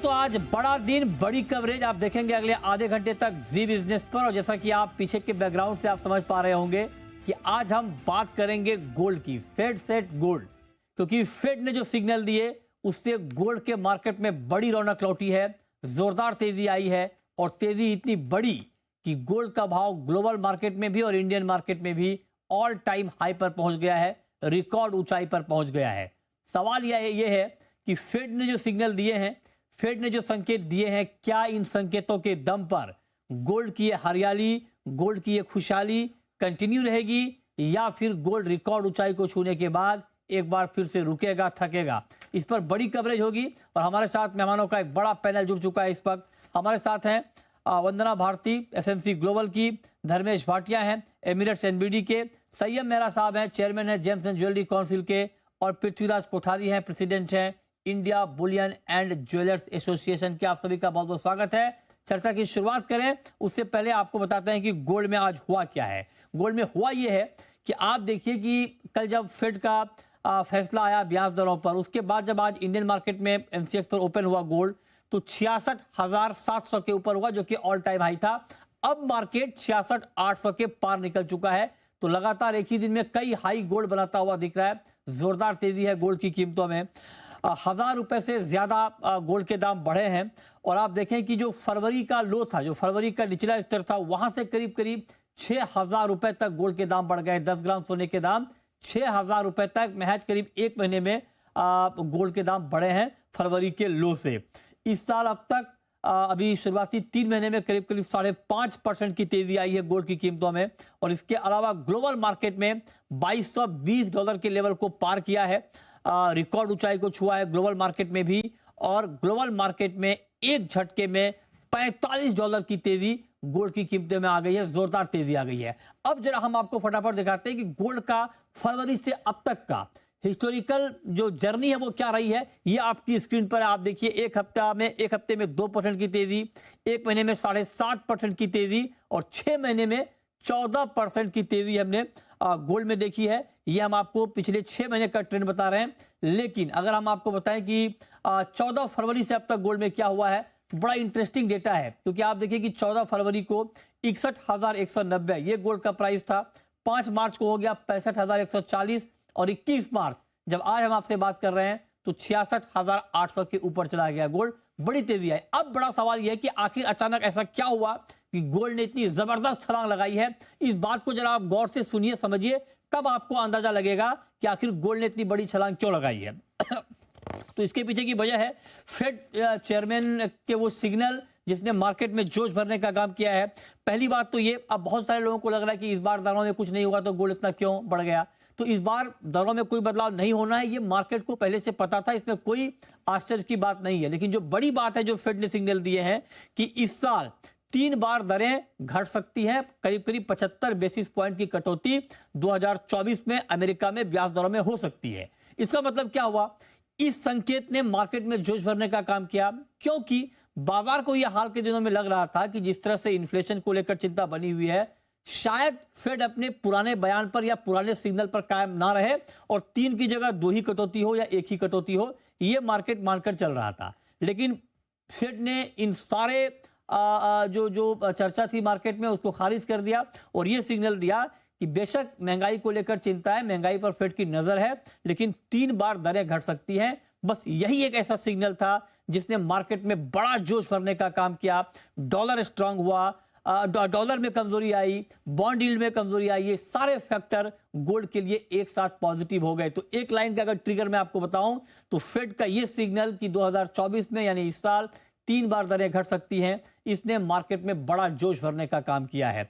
तो आज बड़ा दिन, बड़ी कवरेज आप देखेंगे अगले आधे घंटे तक जी बिजनेस पर। और जैसा कि आप पीछे के बैकग्राउंड से आप समझ पा रहे होंगे कि आज हम बात करेंगे गोल्ड की, फेड सेट गोल्ड। क्योंकि फेड ने जो सिग्नल दिए उससे गोल्ड के मार्केट में बड़ी रौनक लौटी है, जोरदार तेजी आई है और तेजी इतनी बड़ी कि गोल्ड का भाव ग्लोबल मार्केट में भी और इंडियन मार्केट में भी ऑल टाइम हाई पर पहुंच गया है, रिकॉर्ड ऊंचाई पर पहुंच गया है। सवाल यह है कि फेड ने जो सिग्नल दिए हैं, फेड ने जो संकेत दिए हैं, क्या इन संकेतों के दम पर गोल्ड की ये हरियाली, गोल्ड की ये खुशहाली कंटिन्यू रहेगी या फिर गोल्ड रिकॉर्ड ऊंचाई को छूने के बाद एक बार फिर से रुकेगा, थकेगा? इस पर बड़ी कवरेज होगी और हमारे साथ मेहमानों का एक बड़ा पैनल जुड़ चुका है। इस वक्त हमारे साथ हैं वंदना भारती एसएमसी ग्लोबल की, धर्मेश भाटिया हैं एमिरेट्स एनबीडी के, सैयद मेहरा साहब हैं चेयरमैन हैं जेम्स एंड ज्वेलरी काउंसिल के और पृथ्वीराज कोठारी हैं प्रेसिडेंट हैं India Boolean and jewellers association के। आप सभी का बहुत बहुत स्वागत है। चर्चा की शुरुआत करें उससे पहले आपको बताते हैं कि गोल्ड में आज हुआ क्या है। गोल्ड में हुआ यह है कि आप देखिए कि कल जब फेड का फैसला आया ब्याज दरों पर, उसके बाद जब आज इंडियन मार्केट में एमसीएक्स पर ओपन हुआ गोल्ड तो 66,700 के ऊपर हुआ, जो कि ऑल टाइम हाई था। अब मार्केट 66,800 के पार निकल चुका है। तो लगातार एक ही दिन में कई हाई गोल्ड बनाता हुआ दिख रहा है। जोरदार तेजी है गोल्ड की कीमतों में, 1,000 रुपए से ज्यादा गोल्ड के दाम बढ़े हैं। और आप देखें कि जो फरवरी का लो था, जो फरवरी का निचला स्तर था, वहां से करीब करीब 6,000 रुपए तक गोल्ड के दाम बढ़ गए। 10 ग्राम सोने के दाम 6,000 रुपए तक महज करीब एक महीने में गोल्ड के दाम बढ़े हैं फरवरी के लो से। इस साल अब तक अभी शुरुआती 3 महीने में करीब करीब 5.5% की तेजी आई है गोल्ड की कीमतों में। और इसके अलावा ग्लोबल मार्केट में $2220 के लेवल को पार किया है, रिकॉर्ड ऊंचाई को छुआ है ग्लोबल मार्केट में भी। और ग्लोबल मार्केट में एक झटके में $45 की तेजी गोल्ड की कीमतों में आ गई है, जोरदार तेजी आ गई है। अब जरा हम आपको फटाफट दिखाते हैं कि गोल्ड का फरवरी से अब तक का हिस्टोरिकल जो जर्नी है वो क्या रही है। ये आपकी स्क्रीन पर आप देखिए, एक हफ्ते में 2% की तेजी, एक महीने में 7.5% की तेजी और 6 महीने में 14% की तेजी हमने गोल्ड में देखी है। ये हम आपको पिछले 6 महीने का ट्रेंड बता रहे हैं। लेकिन अगर हम आपको बताएं कि 14 फरवरी से अब तक गोल्ड में क्या हुआ है, बड़ा इंटरेस्टिंग डेटा है। क्योंकि आप देखिए कि 14 फरवरी को 61,190 ये गोल्ड का प्राइस था, 5 मार्च को हो गया 65,140 और 21 मार्च जब आज हम आपसे बात कर रहे हैं तो 66,800 के ऊपर चला गया गोल्ड। बड़ी तेजी आई। अब बड़ा सवाल यह है कि आखिर अचानक ऐसा क्या हुआ कि गोल्ड ने इतनी जबरदस्त छलांग लगाई है। इस बात को जरा आप गौर से सुनिए, समझिए, तब आपको अंदाजा लगेगा कि आखिर गोल्ड ने इतनी बड़ी छलांग क्यों लगाई है। तो इसके पीछे की वजह है फेड चेयरमैन के वो सिग्नल जिसने मार्केट में जोश भरने का काम किया है। पहली बात तो ये, अब बहुत सारे लोगों को लग रहा है कि इस बार दरों में कुछ नहीं हुआ तो गोल्ड इतना क्यों बढ़ गया। तो इस बार दरों में कोई बदलाव नहीं होना है, ये मार्केट को पहले से पता था, इसमें कोई आश्चर्य की बात नहीं है। लेकिन जो बड़ी बात है जो फेड ने सिग्नल दिए हैं कि इस साल 3 बार दरें घट सकती हैं, करीब करीब 75 बेसिस पॉइंट की कटौती 2024 में अमेरिका में ब्याज दरों में हो सकती है। इसका मतलब क्या हुआ? इस संकेत ने मार्केट में जोश भरने का काम किया, क्योंकि बाजार को यह हाल के दिनों में लग रहा था कि जिस तरह से इन्फ्लेशन को लेकर चिंता बनी हुई है, शायद फेड अपने पुराने बयान पर या पुराने सिग्नल पर कायम ना रहे और 3 की जगह 2 ही कटौती हो या 1 ही कटौती हो, यह मार्केट मानकर चल रहा था। लेकिन फेड ने इन सारे जो चर्चा थी मार्केट में उसको खारिज कर दिया और यह सिग्नल दिया कि बेशक महंगाई को लेकर चिंता है, महंगाई पर फेड की नजर है, लेकिन 3 बार दरें घट सकती हैं। बस यही एक ऐसा सिग्नल था जिसने मार्केट में बड़ा जोश भरने का काम किया। डॉलर स्ट्रांग हुआ, डॉलर में कमजोरी आई, बॉन्ड यील्ड में कमजोरी आई, ये सारे फैक्टर गोल्ड के लिए एक साथ पॉजिटिव हो गए। तो एक लाइन का अगर ट्रिगर मैं आपको बताऊं तो फेड का ये सिग्नल कि 2024 में यानी इस साल 3 बार दरें घट सकती हैं, इसने मार्केट में बड़ा जोश भरने का काम किया है।